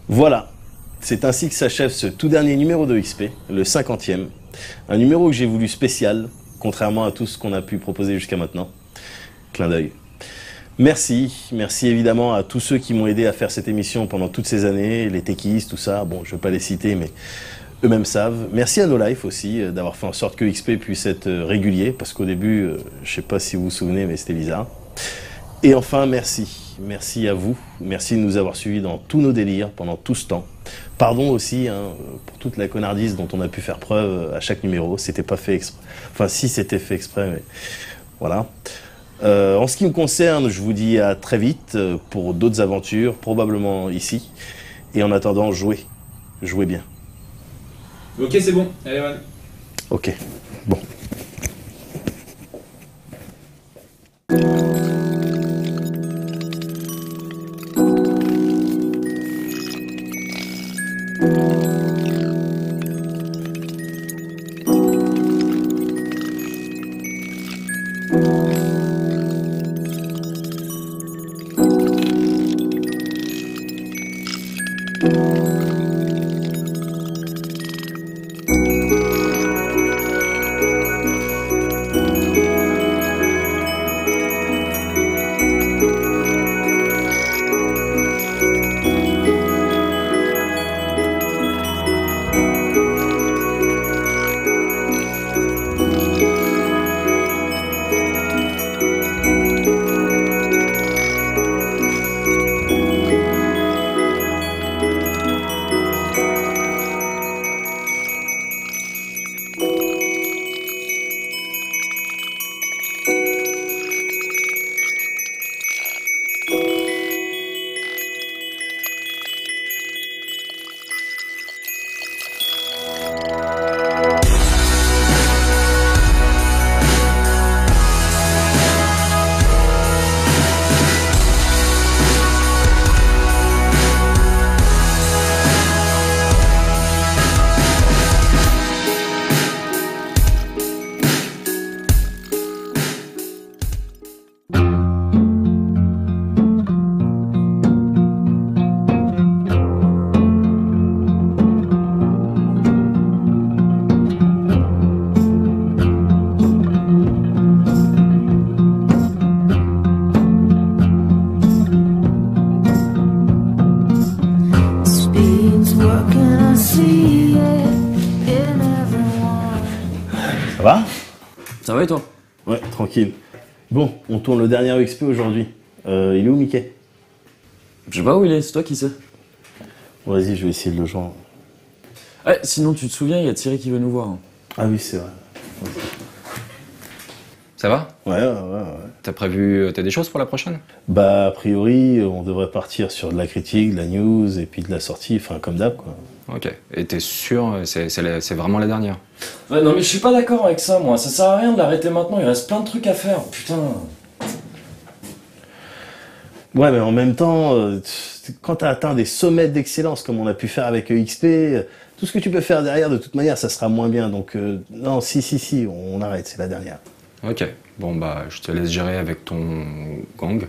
Voilà, c'est ainsi que s'achève ce tout dernier numéro de XP, le 50e. Un numéro que j'ai voulu spécial, contrairement à tout ce qu'on a pu proposer jusqu'à maintenant. Clin d'œil. Merci évidemment à tous ceux qui m'ont aidé à faire cette émission pendant toutes ces années, les techies, tout ça, bon je ne vais pas les citer mais eux-mêmes savent. Merci à No Life aussi d'avoir fait en sorte que XP puisse être régulier, parce qu'au début, je ne sais pas si vous vous souvenez mais c'était bizarre. Et enfin merci à vous, merci de nous avoir suivis dans tous nos délires pendant tout ce temps. Pardon aussi pour toute la connardise dont on a pu faire preuve à chaque numéro, c'était pas fait exprès, enfin si c'était fait exprès mais voilà. En ce qui me concerne, je vous dis à très vite pour d'autres aventures, probablement ici. Et en attendant, jouez bien. Ok, c'est bon. Allez, Van. Ok, bon. Ça va? Ça va et toi? Ouais, tranquille. Bon, on tourne le dernier XP aujourd'hui. Il est où Mickey? Je sais pas où il est, c'est toi qui sais. Bon, vas-y, je vais essayer de le joindre. Ouais, sinon tu te souviens, il y a Thierry qui veut nous voir. Ah oui, c'est vrai. Ça va? Ouais. T'as des choses pour la prochaine? Bah, a priori, on devrait partir sur de la critique, de la news, et puis de la sortie, enfin, comme d'hab, quoi. Ok. Et t'es sûr, c'est vraiment la dernière? Ouais, non mais je suis pas d'accord avec ça, moi. Ça sert à rien de l'arrêter maintenant, il reste plein de trucs à faire, putain. Ouais, mais en même temps, quand t'as atteint des sommets d'excellence, comme on a pu faire avec XP, tout ce que tu peux faire derrière, de toute manière, ça sera moins bien. Donc, non, si, on arrête, c'est la dernière. Ok. Bon, bah, je te laisse gérer avec ton gang.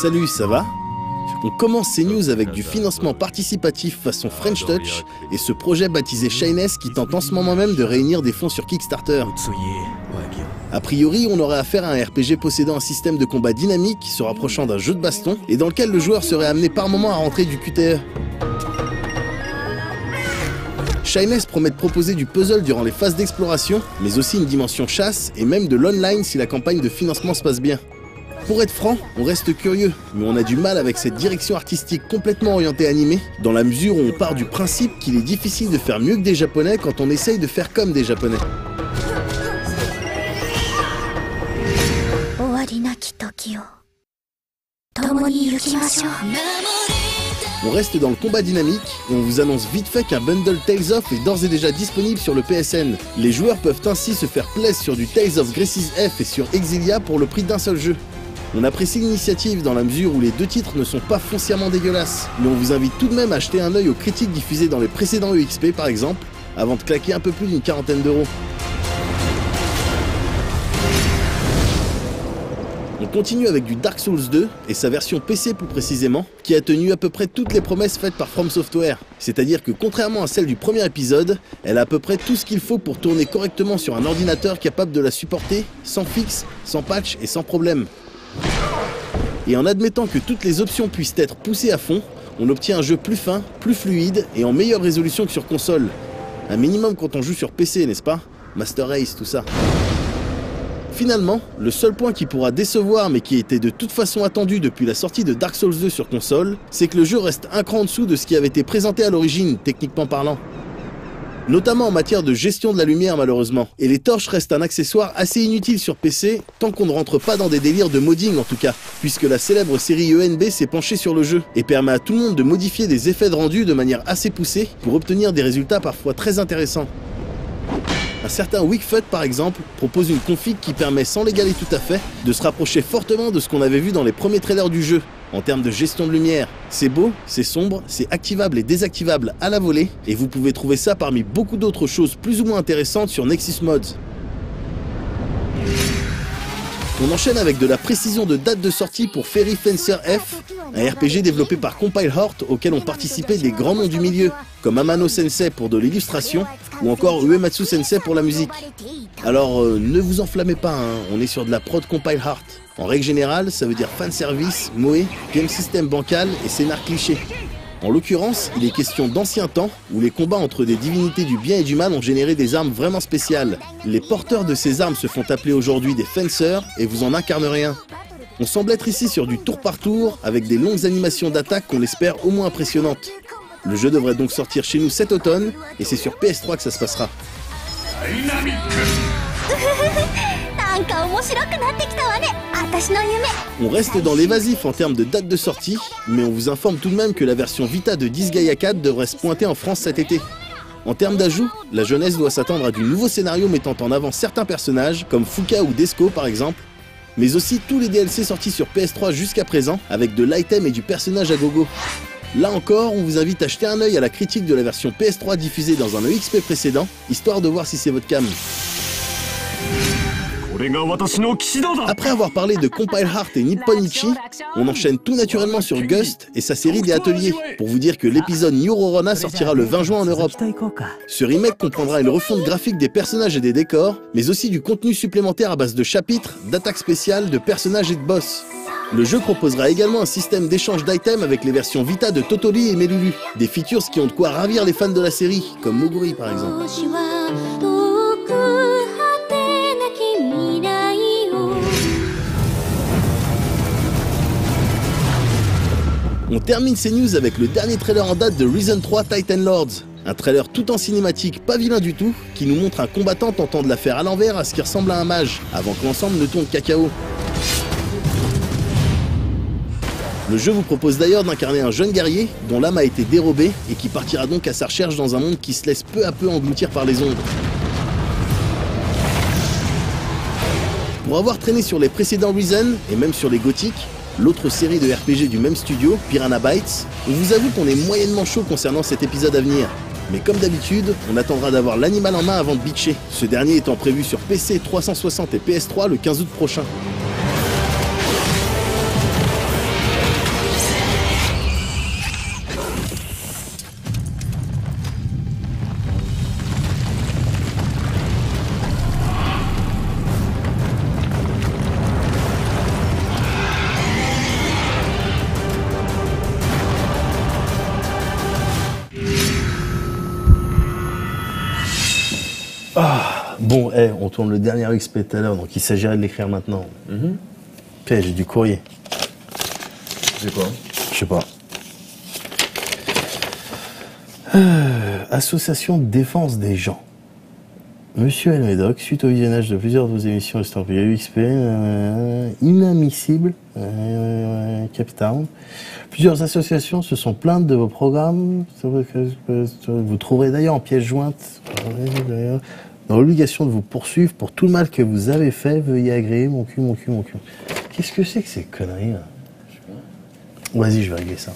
Salut, ça va? On commence ces news avec du financement participatif façon French Touch et ce projet baptisé Shiness qui tente en ce moment même de réunir des fonds sur Kickstarter. A priori, on aurait affaire à un RPG possédant un système de combat dynamique se rapprochant d'un jeu de baston et dans lequel le joueur serait amené par moment à rentrer du QTE. Shiness promet de proposer du puzzle durant les phases d'exploration, mais aussi une dimension chasse et même de l'online si la campagne de financement se passe bien. Pour être franc, on reste curieux, mais on a du mal avec cette direction artistique complètement orientée animée, dans la mesure où on part du principe qu'il est difficile de faire mieux que des Japonais quand on essaye de faire comme des Japonais. On reste dans le combat dynamique et on vous annonce vite fait qu'un bundle Tales of est d'ores et déjà disponible sur le PSN. Les joueurs peuvent ainsi se faire plaisir sur du Tales of Graces F et sur Exilia pour le prix d'un seul jeu. On apprécie l'initiative dans la mesure où les deux titres ne sont pas foncièrement dégueulasses, mais on vous invite tout de même à jeter un œil aux critiques diffusées dans les précédents EXP par exemple, avant de claquer un peu plus d'une quarantaine d'euros. On continue avec du Dark Souls 2, et sa version PC plus précisément, qui a tenu à peu près toutes les promesses faites par From Software. C'est-à-dire que contrairement à celle du premier épisode, elle a à peu près tout ce qu'il faut pour tourner correctement sur un ordinateur capable de la supporter, sans fixe, sans patch et sans problème. Et en admettant que toutes les options puissent être poussées à fond, on obtient un jeu plus fin, plus fluide et en meilleure résolution que sur console. Un minimum quand on joue sur PC, n'est-ce pas? Master Race, tout ça. Finalement, le seul point qui pourra décevoir mais qui était de toute façon attendu depuis la sortie de Dark Souls 2 sur console, c'est que le jeu reste un cran en dessous de ce qui avait été présenté à l'origine, techniquement parlant. Notamment en matière de gestion de la lumière malheureusement. Et les torches restent un accessoire assez inutile sur PC, tant qu'on ne rentre pas dans des délires de modding en tout cas, puisque la célèbre série ENB s'est penchée sur le jeu, et permet à tout le monde de modifier des effets de rendu de manière assez poussée, pour obtenir des résultats parfois très intéressants. Un certain Wikfoot par exemple propose une config qui permet, sans l'égaler tout à fait, de se rapprocher fortement de ce qu'on avait vu dans les premiers trailers du jeu, en termes de gestion de lumière. C'est beau, c'est sombre, c'est activable et désactivable à la volée, et vous pouvez trouver ça parmi beaucoup d'autres choses plus ou moins intéressantes sur Nexus Mods. On enchaîne avec de la précision de date de sortie pour Fairy Fencer F, un RPG développé par Compile Heart auquel ont participé des grands noms du milieu, comme Amano Sensei pour de l'illustration, ou encore Uematsu Sensei pour la musique. Alors ne vous enflammez pas, hein, on est sur de la prod Compile Heart. En règle générale, ça veut dire fanservice, moe, game system bancal et scénar cliché. En l'occurrence, il est question d'anciens temps, où les combats entre des divinités du bien et du mal ont généré des armes vraiment spéciales. Les porteurs de ces armes se font appeler aujourd'hui des fencers, et vous en incarnerez un. On semble être ici sur du tour par tour, avec des longues animations d'attaque qu'on espère au moins impressionnantes. Le jeu devrait donc sortir chez nous cet automne, et c'est sur PS3 que ça se passera. On reste dans l'évasif en termes de date de sortie, mais on vous informe tout de même que la version Vita de Disgaea 4 devrait se pointer en France cet été. En termes d'ajout, la jeunesse doit s'attendre à du nouveau scénario mettant en avant certains personnages, comme Fuka ou Desco par exemple, mais aussi tous les DLC sortis sur PS3 jusqu'à présent, avec de l'item et du personnage à gogo. Là encore, on vous invite à jeter un œil à la critique de la version PS3 diffusée dans un EXP précédent, histoire de voir si c'est votre cam. Après avoir parlé de Compile Heart et Nipponichi, on enchaîne tout naturellement sur Gust et sa série des ateliers, pour vous dire que l'épisode New Rorona sortira le 20 juin en Europe. Ce remake comprendra une refonte graphique des personnages et des décors, mais aussi du contenu supplémentaire à base de chapitres, d'attaques spéciales, de personnages et de boss. Le jeu proposera également un système d'échange d'items avec les versions Vita de Totoli et Melulu, des features qui ont de quoi ravir les fans de la série, comme Moguri par exemple. On termine ces news avec le dernier trailer en date de Risen 3 Titan Lords. Un trailer tout en cinématique, pas vilain du tout, qui nous montre un combattant tentant de la faire à l'envers à ce qui ressemble à un mage, avant que l'ensemble ne tourne cacao. Le jeu vous propose d'ailleurs d'incarner un jeune guerrier dont l'âme a été dérobée et qui partira donc à sa recherche dans un monde qui se laisse peu à peu engloutir par les ombres. Pour avoir traîné sur les précédents Risen, et même sur les Gothic, l'autre série de RPG du même studio, Piranha Bytes, on vous avoue qu'on est moyennement chaud concernant cet épisode à venir. Mais comme d'habitude, on attendra d'avoir l'animal en main avant de bitcher, ce dernier étant prévu sur PC 360 et PS3 le 15 août prochain. Bon, on tourne le dernier XP tout à l'heure, donc il s'agirait de l'écrire maintenant. J'ai du courrier. C'est quoi? Je sais pas. Association de défense des gens. Monsieur Elmedoc, suite au visionnage de plusieurs de vos émissions estampillées UXP, inadmissible, Captown. Plusieurs associations se sont plaintes de vos programmes. Vous trouverez d'ailleurs en pièce jointe dans l'obligation de vous poursuivre pour tout le mal que vous avez fait. Veuillez agréer mon cul. Qu'est-ce que c'est que ces conneries là? Vas-y, je vais régler ça.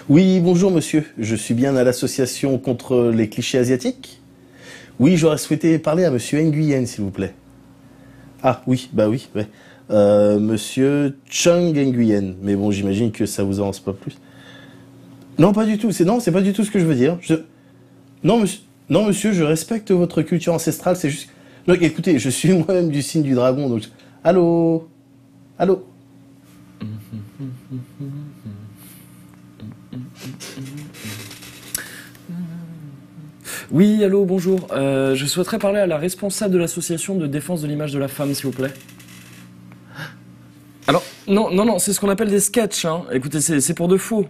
Oui, bonjour monsieur, je suis bien à l'association contre les clichés asiatiques. Oui, j'aurais souhaité parler à monsieur Nguyen, s'il vous plaît. Ah oui, bah oui, ouais. Monsieur Chung Nguyen. Mais bon, j'imagine que ça vous avance pas plus. Non, pas du tout. C'est pas du tout ce que je veux dire. Non, monsieur, je respecte votre culture ancestrale. C'est juste. Non, écoutez, je suis moi-même du signe du dragon, donc. Allô, allô. Oui, allô, bonjour. Je souhaiterais parler à la responsable de l'association de défense de l'image de la femme, s'il vous plaît. Alors, non, c'est ce qu'on appelle des sketchs, hein. Écoutez, c'est pour de faux.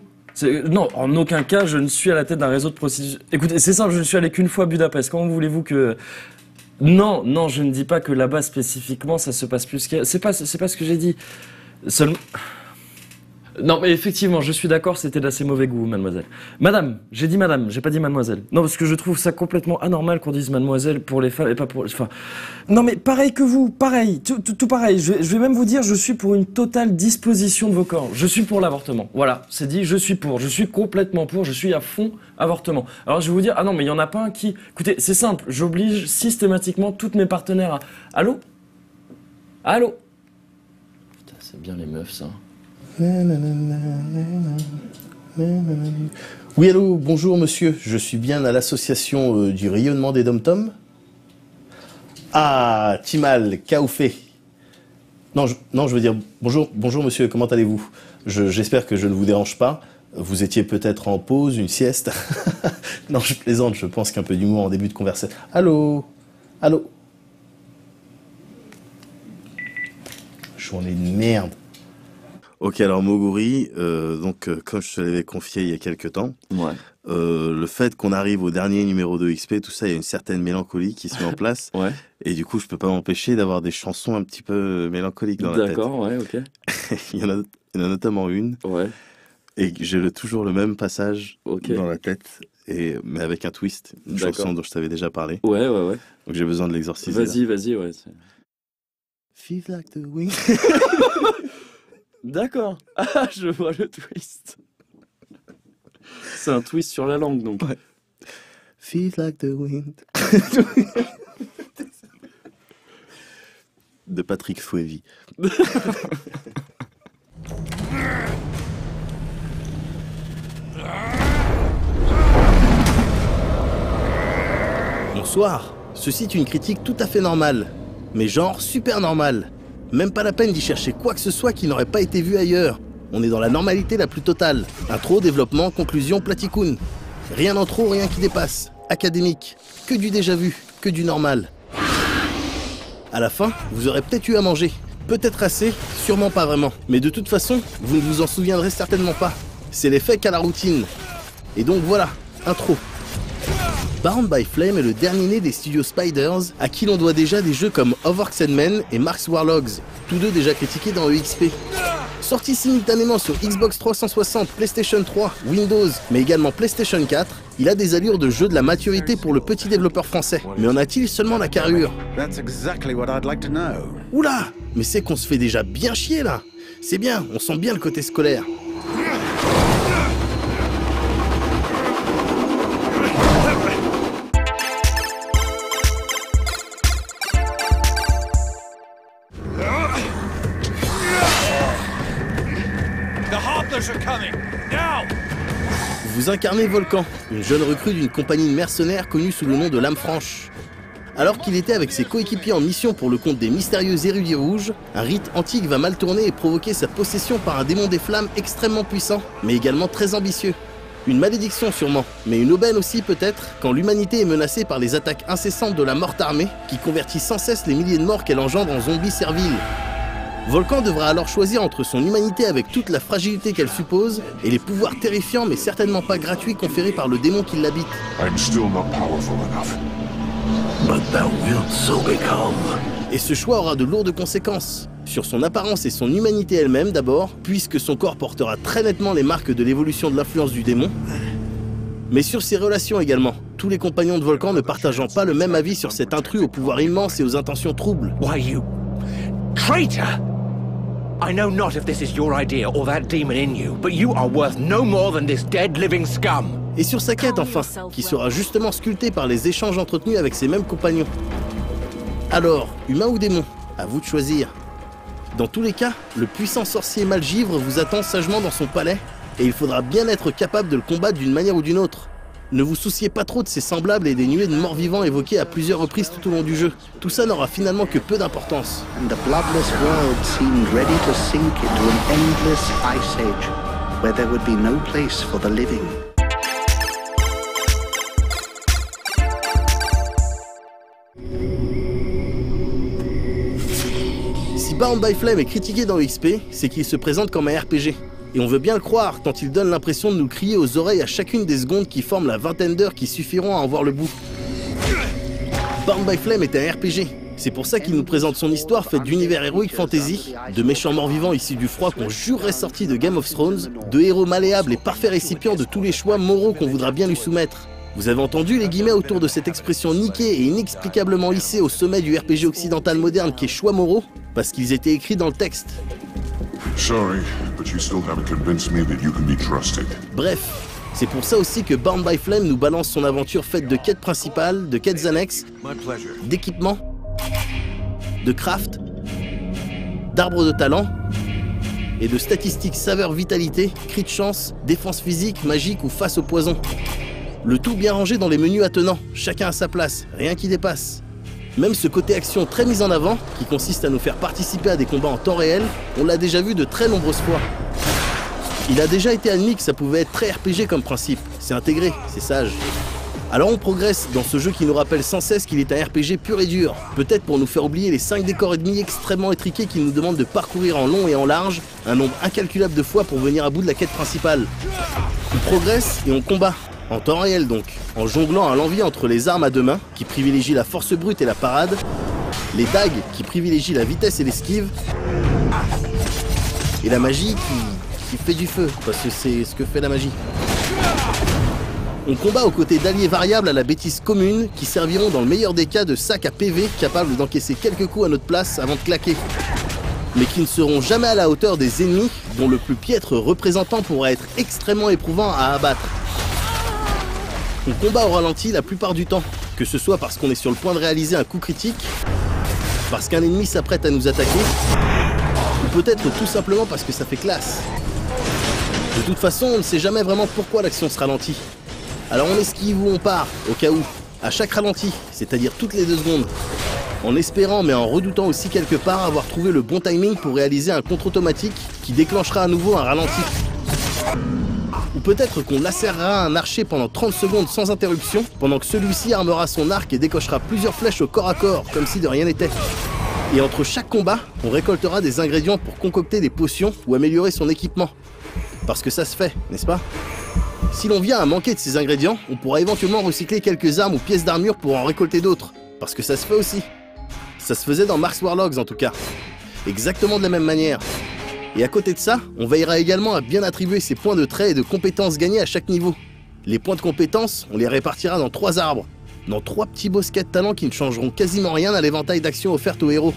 Non, en aucun cas, je ne suis à la tête d'un réseau de prostitution. Écoutez, c'est simple, je ne suis allé qu'une fois à Budapest. Comment voulez-vous que... Non, je ne dis pas que là-bas spécifiquement, ça se passe plus que... C'est pas ce que j'ai dit. Seulement... Non, mais effectivement, je suis d'accord, c'était d'assez mauvais goût, mademoiselle. Madame, j'ai dit madame, j'ai pas dit mademoiselle. Non, parce que je trouve ça complètement anormal qu'on dise mademoiselle pour les femmes et pas pour... Enfin... Non, mais pareil que vous, pareil, tout pareil. Je vais même vous dire, je suis pour une totale disposition de vos corps. Je suis pour l'avortement. Voilà, c'est dit, je suis complètement pour, je suis à fond avortement. Alors je vais vous dire, ah non, mais il y en a pas un qui... Écoutez, c'est simple, j'oblige systématiquement toutes mes partenaires à... Allô? Allô? Putain, c'est bien les meufs, ça. Oui, allô, bonjour monsieur, je suis bien à l'association du rayonnement des dom-toms. Ah, Timal, Kaoufé. Non, je veux dire, bonjour monsieur, comment allez-vous? J'espère que je ne vous dérange pas. Vous étiez peut-être en pause, une sieste. Non, je plaisante, je pense qu'un peu d'humour en début de conversation. Allô? Allô? Journée de merde. Ok, alors Moguri, comme je te l'avais confié il y a quelques temps, Ouais. le fait qu'on arrive au dernier numéro de XP, tout ça, il y a une certaine mélancolie qui se met en place. Ouais. Et du coup, je peux pas m'empêcher d'avoir des chansons un petit peu mélancoliques dans la tête. D'accord, ouais, ok. Il y en a notamment une, Ouais, et j'ai toujours le même passage ok. dans la tête, mais avec un twist, une D'accord. chanson dont je t'avais déjà parlé. Ouais. Donc j'ai besoin de l'exorciser. Vas-y, ouais. Feel like the wind. D'accord. Ah, je vois le twist. C'est un twist sur la langue, donc. Ouais. Feel like the wind. De Patrick Swayze. Bonsoir. Ceci est une critique tout à fait normale. Mais genre super normale. Même pas la peine d'y chercher quoi que ce soit qui n'aurait pas été vu ailleurs. On est dans la normalité la plus totale. Intro, développement, conclusion, platicoun. Rien en trop, rien qui dépasse. Académique. Que du déjà vu, que du normal. À la fin, vous aurez peut-être eu à manger. Peut-être assez, sûrement pas vraiment. Mais de toute façon, vous ne vous en souviendrez certainement pas. C'est l'effet qu'a la routine. Et donc voilà, intro. Bound by Flame est le dernier né des studios Spiders, à qui l'on doit déjà des jeux comme Orcs and Men et Mark's Warlogs, tous deux déjà critiqués dans EXP. Sortis simultanément sur Xbox 360, PlayStation 3, Windows, mais également PlayStation 4, il a des allures de jeu de la maturité pour le petit développeur français. Mais en a-t-il seulement la carrure? Oula! Mais c'est qu'on se fait déjà bien chier là! C'est bien, on sent bien le côté scolaire. Vous incarnez Volcan, une jeune recrue d'une compagnie de mercenaires connue sous le nom de Lame Franche. Alors qu'il était avec ses coéquipiers en mission pour le compte des mystérieux érudits rouges, un rite antique va mal tourner et provoquer sa possession par un démon des flammes extrêmement puissant, mais également très ambitieux. Une malédiction sûrement, mais une aubaine aussi peut-être, quand l'humanité est menacée par les attaques incessantes de la morte armée, qui convertit sans cesse les milliers de morts qu'elle engendre en zombies serviles. Volcan devra alors choisir entre son humanité avec toute la fragilité qu'elle suppose et les pouvoirs terrifiants mais certainement pas gratuits conférés par le démon qui l'habite. Et ce choix aura de lourdes conséquences. Sur son apparence et son humanité elle-même d'abord, puisque son corps portera très nettement les marques de l'évolution de l'influence du démon, mais sur ses relations également, tous les compagnons de Volcan ne partageant pas le même avis sur cet intrus au pouvoir immense et aux intentions troubles. Why, you traitor! I know not if this is your idea or that demon in you, but you are worth no more than this dead living scum. Et sur sa quête enfin, qui sera justement sculptée par les échanges entretenus avec ses mêmes compagnons. Alors, humain ou démon, À vous de choisir. Dans tous les cas, le puissant sorcier Malgivre vous attend sagement dans son palais, et il faudra bien être capable de le combattre d'une manière ou d'une autre. Ne vous souciez pas trop de ses semblables et des nuées de morts-vivants évoquées à plusieurs reprises tout au long du jeu. Tout ça n'aura finalement que peu d'importance. And the bloodless world seemed ready to sink into an endless ice age, where there would be no place for the living. Si Bound by Flame est critiqué dans XP, c'est qu'il se présente comme un RPG. Et on veut bien le croire, tant il donne l'impression de nous crier aux oreilles à chacune des secondes qui forment la vingtaine d'heures qui suffiront à en voir le bout. Bound by Flame est un RPG. C'est pour ça qu'il nous présente son histoire faite d'univers héroïque fantasy, de méchants morts-vivants issus du froid qu'on jurerait sortis de Game of Thrones, de héros malléables et parfaits récipients de tous les choix moraux qu'on voudra bien lui soumettre. Vous avez entendu les guillemets autour de cette expression niquée et inexplicablement hissée au sommet du RPG occidental moderne qui est choix moraux? Parce qu'ils étaient écrits dans le texte. Sorry, but you still haven't convinced me that you can be trusted. Bref, c'est pour ça aussi que Bound by Flame nous balance son aventure faite de quêtes principales, de quêtes annexes, d'équipements, de craft, d'arbres de talent et de statistiques saveur vitalité, cri de chance, défense physique, magique ou face au poison. Le tout bien rangé dans les menus attenants, chacun à sa place, rien qui dépasse. Même ce côté action très mis en avant, qui consiste à nous faire participer à des combats en temps réel, on l'a déjà vu de très nombreuses fois. Il a déjà été admis que ça pouvait être très RPG comme principe, c'est intégré, c'est sage. Alors on progresse dans ce jeu qui nous rappelle sans cesse qu'il est un RPG pur et dur, peut-être pour nous faire oublier les 5 décors ennemis extrêmement étriqués qui nous demandent de parcourir en long et en large, un nombre incalculable de fois pour venir à bout de la quête principale. On progresse et on combat. En temps réel donc, en jonglant à l'envie entre les armes à deux mains, qui privilégient la force brute et la parade, les dagues, qui privilégient la vitesse et l'esquive, et la magie qui fait du feu, parce que c'est ce que fait la magie. On combat aux côtés d'alliés variables à la bêtise commune, qui serviront dans le meilleur des cas de sacs à PV, capables d'encaisser quelques coups à notre place avant de claquer. Mais qui ne seront jamais à la hauteur des ennemis, dont le plus piètre représentant pourra être extrêmement éprouvant à abattre. On combat au ralenti la plupart du temps, que ce soit parce qu'on est sur le point de réaliser un coup critique, parce qu'un ennemi s'apprête à nous attaquer, ou peut-être tout simplement parce que ça fait classe. De toute façon, on ne sait jamais vraiment pourquoi l'action se ralentit. Alors on esquive ou on part, au cas où, à chaque ralenti, c'est-à-dire toutes les 2 secondes, en espérant mais en redoutant aussi quelque part avoir trouvé le bon timing pour réaliser un contre-automatique qui déclenchera à nouveau un ralenti. Ou peut-être qu'on lacérera un archer pendant 30 secondes sans interruption, pendant que celui-ci armera son arc et décochera plusieurs flèches au corps à corps, comme si de rien n'était. Et entre chaque combat, on récoltera des ingrédients pour concocter des potions ou améliorer son équipement. Parce que ça se fait, n'est-ce pas? Si l'on vient à manquer de ces ingrédients, on pourra éventuellement recycler quelques armes ou pièces d'armure pour en récolter d'autres. Parce que ça se fait aussi. Ça se faisait dans Mars Warlogs en tout cas. Exactement de la même manière. Et à côté de ça, on veillera également à bien attribuer ces points de trait et de compétences gagnés à chaque niveau. Les points de compétences, on les répartira dans 3 arbres, dans 3 petits bosquets de talent qui ne changeront quasiment rien à l'éventail d'actions offertes aux héros.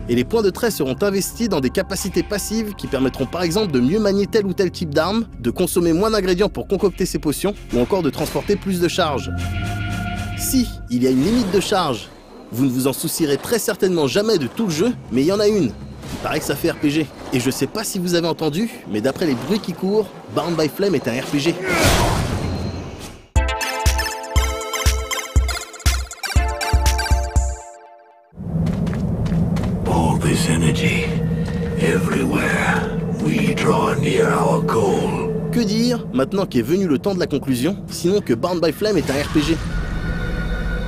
Et les points de trait seront investis dans des capacités passives qui permettront par exemple de mieux manier tel ou tel type d'arme, de consommer moins d'ingrédients pour concocter ses potions, ou encore de transporter plus de charge. Si il y a une limite de charge, vous ne vous en soucierez très certainement jamais de tout le jeu, mais il y en a une. Il paraît que ça fait RPG. Et je sais pas si vous avez entendu, mais d'après les bruits qui courent, Bound by Flame est un RPG. All this energy, everywhere, we draw near our goal. Que dire, maintenant qu'est venu le temps de la conclusion, sinon que Bound by Flame est un RPG?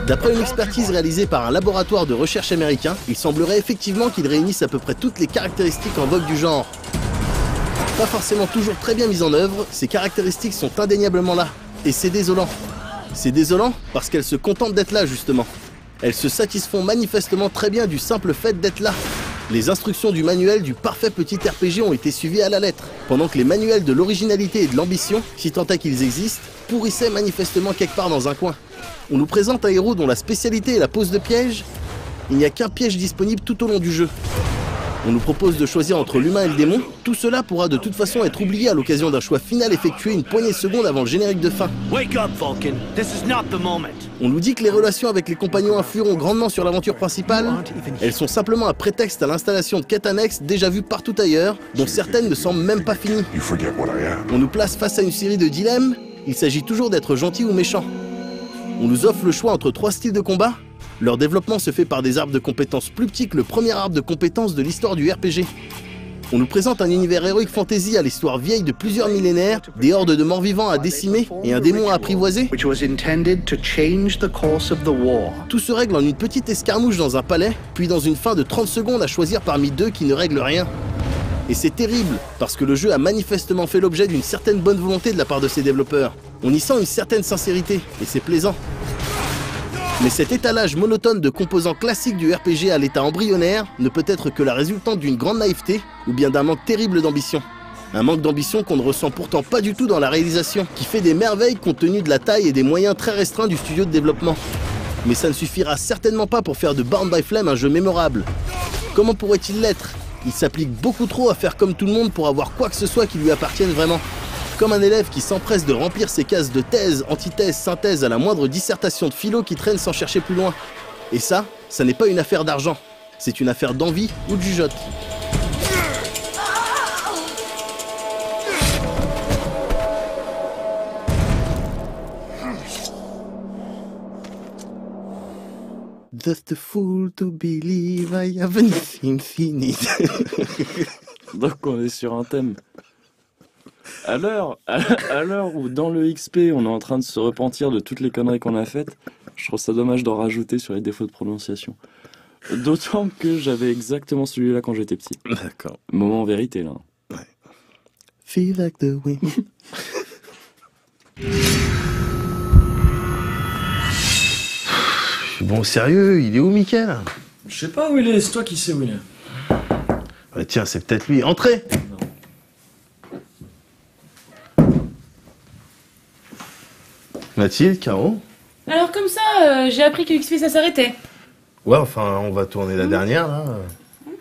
D'après une expertise réalisée par un laboratoire de recherche américain, il semblerait effectivement qu'il réunisse à peu près toutes les caractéristiques en vogue du genre. Pas forcément toujours très bien mises en œuvre, ces caractéristiques sont indéniablement là. Et c'est désolant. C'est désolant parce qu'elles se contentent d'être là justement. Elles se satisfont manifestement très bien du simple fait d'être là. Les instructions du manuel du parfait petit RPG ont été suivies à la lettre, pendant que les manuels de l'originalité et de l'ambition, si tant est qu'ils existent, pourrissaient manifestement quelque part dans un coin. On nous présente un héros dont la spécialité est la pose de piège. Il n'y a qu'un piège disponible tout au long du jeu. On nous propose de choisir entre l'humain et le démon. Tout cela pourra de toute façon être oublié à l'occasion d'un choix final effectué une poignée de secondes avant le générique de fin. Wake up, Vulcan. This is not the moment. On nous dit que les relations avec les compagnons influeront grandement sur l'aventure principale. Elles sont simplement un prétexte à l'installation de quêtes annexes déjà vues partout ailleurs, dont certaines ne semblent même pas finies. On nous place face à une série de dilemmes. Il s'agit toujours d'être gentil ou méchant. On nous offre le choix entre 3 styles de combat. Leur développement se fait par des arbres de compétences plus petits que le premier arbre de compétences de l'histoire du RPG. On nous présente un univers héroïque fantasy à l'histoire vieille de plusieurs millénaires, des hordes de morts-vivants à décimer et un démon à apprivoiser. Tout se règle en une petite escarmouche dans un palais, puis dans une fin de 30 secondes à choisir parmi 2 qui ne règlent rien. Et c'est terrible, parce que le jeu a manifestement fait l'objet d'une certaine bonne volonté de la part de ses développeurs. On y sent une certaine sincérité, et c'est plaisant. Mais cet étalage monotone de composants classiques du RPG à l'état embryonnaire ne peut être que la résultante d'une grande naïveté ou bien d'un manque terrible d'ambition. Un manque d'ambition qu'on ne ressent pourtant pas du tout dans la réalisation, qui fait des merveilles compte tenu de la taille et des moyens très restreints du studio de développement. Mais ça ne suffira certainement pas pour faire de Bound by Flame un jeu mémorable. Comment pourrait-il l'être? Il s'applique beaucoup trop à faire comme tout le monde pour avoir quoi que ce soit qui lui appartienne vraiment. Comme un élève qui s'empresse de remplir ses cases de thèse, antithèse, synthèse à la moindre dissertation de philo qui traîne sans chercher plus loin. Et ça n'est pas une affaire d'argent. C'est une affaire d'envie ou de jugeote. Just a fool to believe I haven't infinite. Donc on est sur un thème. À l'heure où dans le XP on est en train de se repentir de toutes les conneries qu'on a faites, je trouve ça dommage d'en rajouter sur les défauts de prononciation. D'autant que j'avais exactement celui-là quand j'étais petit. D'accord. Moment en vérité là. Ouais. Feel like the wind. Bon, sérieux, il est où, Mickaël? Je sais pas où il est, c'est toi qui sais où il est. Ouais, tiens, c'est peut-être lui. Entrez! Mathilde, Caro? Alors comme ça, j'ai appris que XP ça s'arrêtait. Ouais, enfin, on va tourner la dernière, là.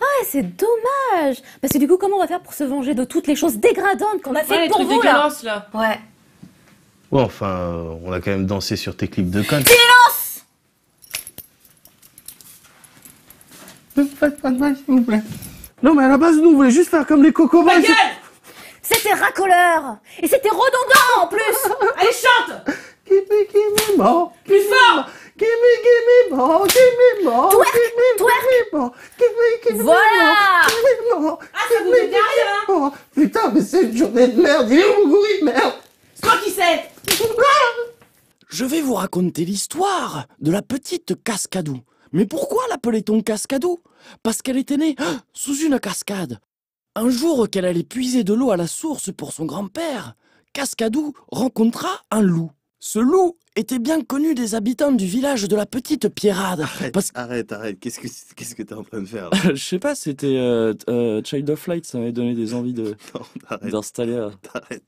Ah, c'est dommage. Parce que du coup, comment on va faire pour se venger de toutes les choses dégradantes qu'on a fait pour vous, là? Ouais. Ouais, enfin, on a quand même dansé sur tes clips de conne. Silence! Ne faites pas de mal, s'il vous plaît. Non, mais à la base, nous, on voulait juste faire comme les cocoboys. C'était racoleur. Et c'était redondant, en plus. Allez, chante! Give me more. Plus fort! Give me more. Give me more. Twerk, Give me twerk. more. Give me Voilà. more. Give me more. Ah, ça vous fait derrière, hein? Oh, putain, mais c'est une journée de merde. Il est où, mon gorille de merde? C'est toi qui sais! Je vais vous raconter l'histoire de la petite Cascadou. Mais pourquoi l'appelait-on Cascadou? Parce qu'elle était née sous une cascade. Un jour qu'elle allait puiser de l'eau à la source pour son grand-père, Cascadou rencontra un loup. Ce loup était bien connu des habitants du village de la Petite Pierrade. Arrête. Qu'est-ce que t'es en train de faire, là? Je sais pas, c'était Child of Light, ça m'avait donné des envies d'installer. Arrête.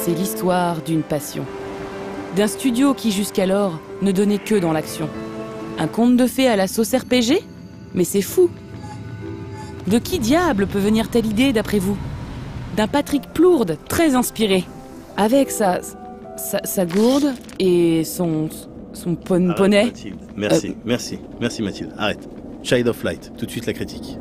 C'est l'histoire d'une passion. D'un studio qui jusqu'alors ne donnait que dans l'action. Un conte de fées à la sauce RPG? Mais c'est fou! De qui diable peut venir telle idée d'après vous? D'un Patrick Plourde très inspiré. Avec sa gourde et son poney. Mathilde. Merci Mathilde. Arrête. Child of Light, tout de suite la critique.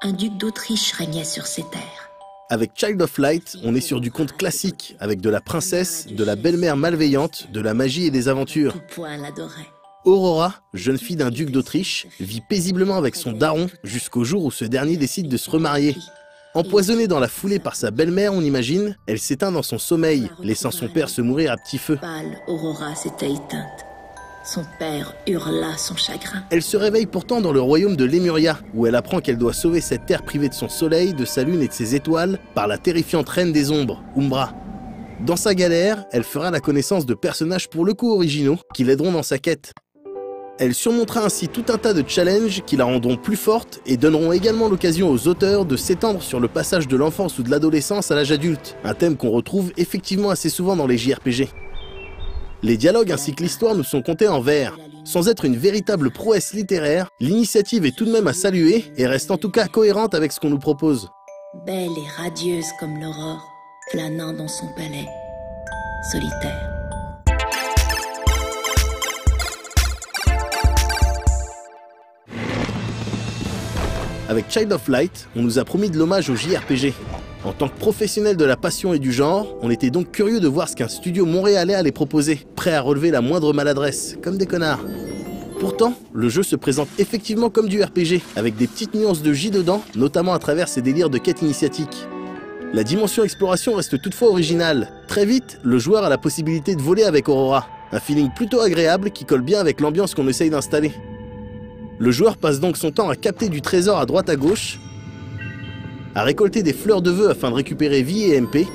Un duc d'Autriche régnait sur ces terres. Avec Child of Light, on est sur du conte classique, avec de la princesse, de la belle-mère malveillante, de la magie et des aventures. Tout point l'adorait. Aurora, jeune fille d'un duc d'Autriche, vit paisiblement avec son daron jusqu'au jour où ce dernier décide de se remarier. Empoisonnée dans la foulée par sa belle-mère, on imagine, elle s'éteint dans son sommeil, laissant son père se mourir à petit feu. Pâle, Aurora s'était éteinte. Son père hurla son chagrin. Elle se réveille pourtant dans le royaume de Lemuria, où elle apprend qu'elle doit sauver cette terre privée de son soleil, de sa lune et de ses étoiles, par la terrifiante reine des ombres, Umbra. Dans sa galère, elle fera la connaissance de personnages pour le coup originaux, qui l'aideront dans sa quête. Elle surmontera ainsi tout un tas de challenges qui la rendront plus forte et donneront également l'occasion aux auteurs de s'étendre sur le passage de l'enfance ou de l'adolescence à l'âge adulte, un thème qu'on retrouve effectivement assez souvent dans les JRPG. Les dialogues ainsi que l'histoire nous sont contés en vers. Sans être une véritable prouesse littéraire, l'initiative est tout de même à saluer et reste en tout cas cohérente avec ce qu'on nous propose. Belle et radieuse comme l'aurore, flânant dans son palais, solitaire. Avec Child of Light, on nous a promis de l'hommage au JRPG. En tant que professionnel de la passion et du genre, on était donc curieux de voir ce qu'un studio montréalais allait proposer, prêt à relever la moindre maladresse, comme des connards. Pourtant, le jeu se présente effectivement comme du RPG, avec des petites nuances de J dedans, notamment à travers ses délires de quête initiatique. La dimension exploration reste toutefois originale. Très vite, le joueur a la possibilité de voler avec Aurora, un feeling plutôt agréable qui colle bien avec l'ambiance qu'on essaye d'installer. Le joueur passe donc son temps à capter du trésor à droite à gauche, à récolter des fleurs de vœux afin de récupérer vie et MP,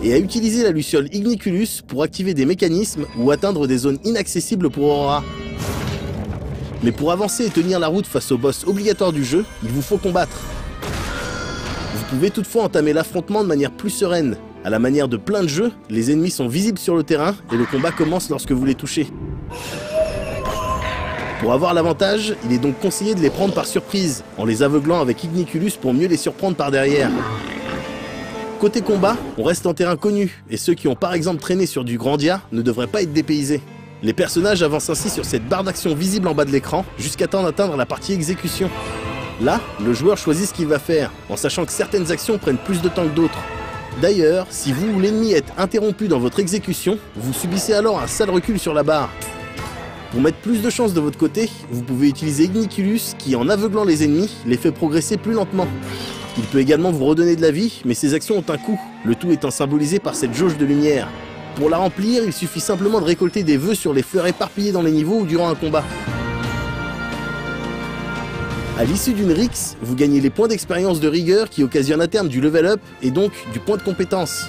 et à utiliser la luciole Igniculus pour activer des mécanismes ou atteindre des zones inaccessibles pour Aurora. Mais pour avancer et tenir la route face au boss obligatoire du jeu, il vous faut combattre. Vous pouvez toutefois entamer l'affrontement de manière plus sereine. À la manière de plein de jeux, les ennemis sont visibles sur le terrain et le combat commence lorsque vous les touchez. Pour avoir l'avantage, il est donc conseillé de les prendre par surprise, en les aveuglant avec Igniculus pour mieux les surprendre par derrière. Côté combat, on reste en terrain connu, et ceux qui ont par exemple traîné sur du Grandia ne devraient pas être dépaysés. Les personnages avancent ainsi sur cette barre d'action visible en bas de l'écran, jusqu'à temps d'atteindre la partie exécution. Là, le joueur choisit ce qu'il va faire, en sachant que certaines actions prennent plus de temps que d'autres. D'ailleurs, si vous ou l'ennemi êtes interrompu dans votre exécution, vous subissez alors un sale recul sur la barre. Pour mettre plus de chance de votre côté, vous pouvez utiliser Igniculus qui, en aveuglant les ennemis, les fait progresser plus lentement. Il peut également vous redonner de la vie, mais ces actions ont un coût, le tout étant symbolisé par cette jauge de lumière. Pour la remplir, il suffit simplement de récolter des vœux sur les fleurs éparpillées dans les niveaux ou durant un combat. À l'issue d'une Rix, vous gagnez les points d'expérience de rigueur qui occasionnent à terme du level up et donc du point de compétence.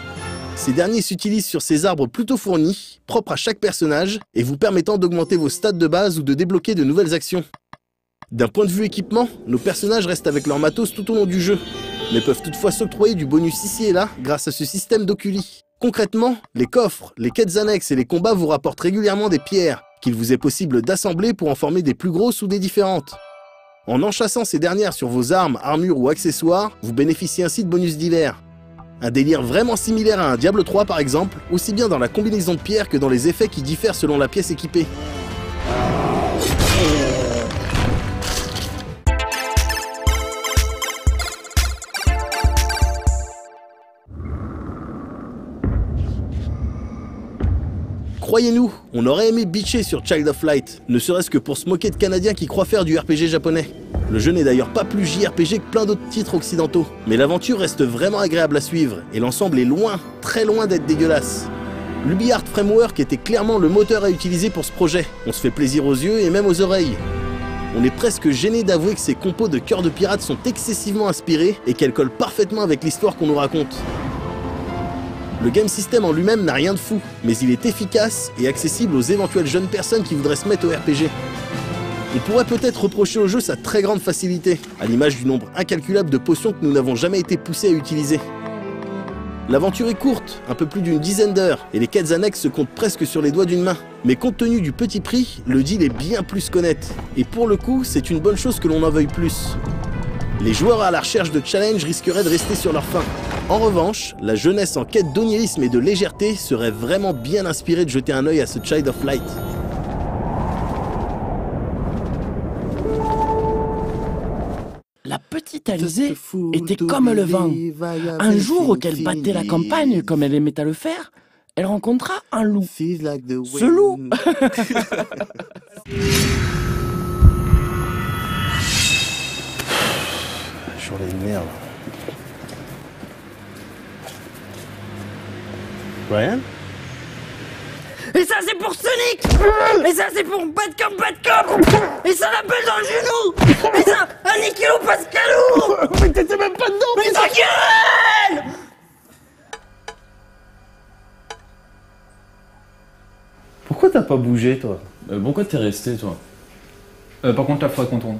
Ces derniers s'utilisent sur ces arbres plutôt fournis, propres à chaque personnage, et vous permettant d'augmenter vos stats de base ou de débloquer de nouvelles actions. D'un point de vue équipement, nos personnages restent avec leur matos tout au long du jeu, mais peuvent toutefois s'octroyer du bonus ici et là grâce à ce système d'oculi. Concrètement, les coffres, les quêtes annexes et les combats vous rapportent régulièrement des pierres, qu'il vous est possible d'assembler pour en former des plus grosses ou des différentes. En enchâssant ces dernières sur vos armes, armures ou accessoires, vous bénéficiez ainsi de bonus divers. Un délire vraiment similaire à un Diablo 3 par exemple, aussi bien dans la combinaison de pierres que dans les effets qui diffèrent selon la pièce équipée. Croyez-nous, on aurait aimé bitcher sur Child of Light, ne serait-ce que pour se moquer de Canadiens qui croient faire du RPG japonais. Le jeu n'est d'ailleurs pas plus JRPG que plein d'autres titres occidentaux, mais l'aventure reste vraiment agréable à suivre, et l'ensemble est loin, très loin d'être dégueulasse. l'UbiArt Framework était clairement le moteur à utiliser pour ce projet, on se fait plaisir aux yeux et même aux oreilles. On est presque gêné d'avouer que ces compos de cœurs de pirates sont excessivement inspirés et qu'elles collent parfaitement avec l'histoire qu'on nous raconte. Le game system en lui-même n'a rien de fou, mais il est efficace et accessible aux éventuelles jeunes personnes qui voudraient se mettre au RPG. On pourrait peut-être reprocher au jeu sa très grande facilité, à l'image du nombre incalculable de potions que nous n'avons jamais été poussés à utiliser. L'aventure est courte, un peu plus d'une dizaine d'heures, et les quêtes annexes se comptent presque sur les doigts d'une main. Mais compte tenu du petit prix, le deal est bien plus qu'honnête. Et pour le coup, c'est une bonne chose que l'on en veuille plus. Les joueurs à la recherche de challenge risqueraient de rester sur leur faim. En revanche, la jeunesse en quête d'onirisme et de légèreté serait vraiment bien inspirée de jeter un œil à ce Child of Light. La petite Alizée était comme le vent. Un jour où elle battait la campagne comme elle aimait à le faire, elle rencontra un loup. Ce loup Journée de merde. Ryan? Et ça c'est pour Sonic. Et ça c'est pour Bad Cop. Et ça l'appelle dans le genou. Et ça, Aniquilo Pascalou. Mais t'étais même pas dedans. Mais ta gueule! Pourquoi t'as pas pas bougé, toi. Pourquoi t'es resté, toi? Par contre, là, faudrait qu'on tourne.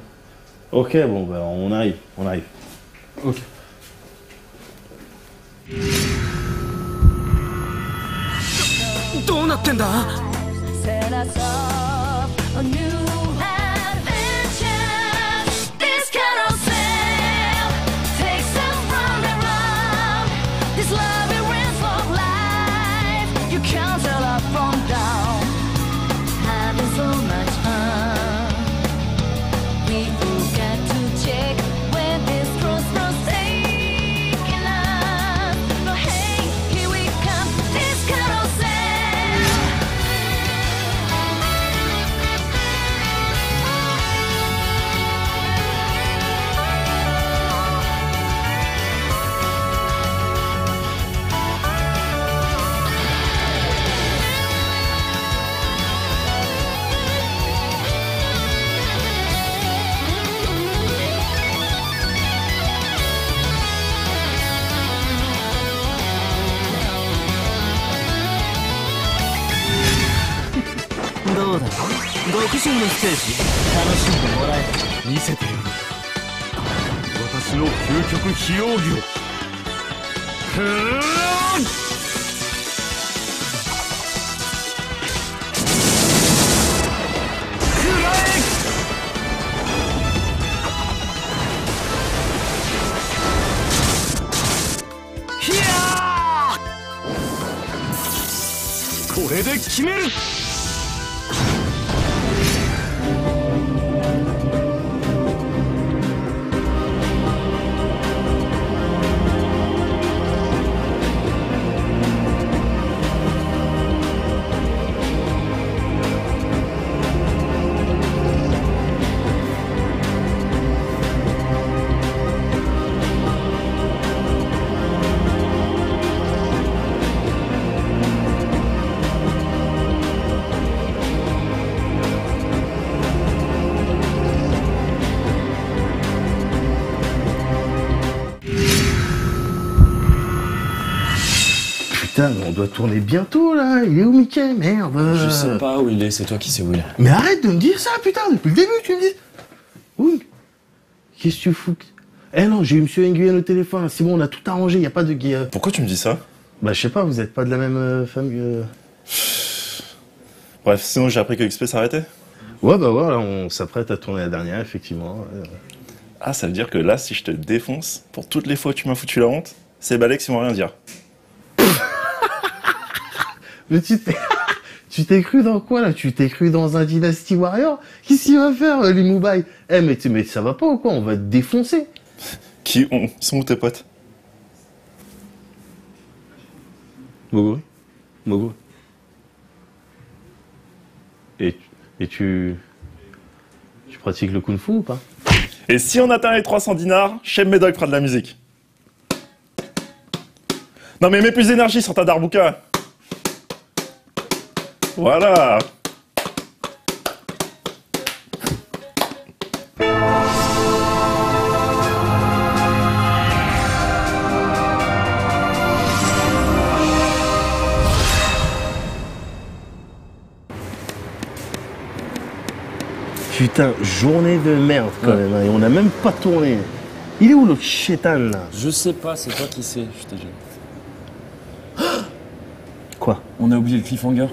Ok, bon, bah, on arrive. Ok. Putain, mais on doit tourner bientôt là. Il est où Mickey? Merde. Je sais pas où il est, c'est toi qui sais où il est. Mais arrête de me dire ça, putain, depuis le début tu me dis. Oui. Qu'est-ce que tu fous? Eh non, j'ai eu Monsieur Nguyen au téléphone, c'est bon, on a tout arrangé, y a pas de guerre. Pourquoi tu me dis ça? Bah je sais pas, vous êtes pas de la même famille. Bref, sinon j'ai appris que XP s'arrêtait. Ouais bah voilà, on s'apprête à tourner la dernière, effectivement. Ah, ça veut dire que là, si je te défonce, pour toutes les fois où tu m'as foutu la honte, c'est Balek qui vont rien dire. Mais tu t'es cru dans quoi là? Tu t'es cru dans un Dynasty Warrior? Qu'est-ce qu'il va faire, les Moubaï? Eh mais ça va pas ou quoi? On va te défoncer. Ils sont où tes potes? Moguri. Et tu pratiques le kung-fu ou pas? Et si on atteint les 300 dinars, Shem Medog fera de la musique. Non mais mets plus d'énergie sur ta darbuka. Voilà. Putain, journée de merde quand même, hein, et on a même pas tourné. Il est où l'autre chétan là? Je sais pas, c'est toi qui sais, je t'ai dit. Quoi? On a oublié le cliffhanger.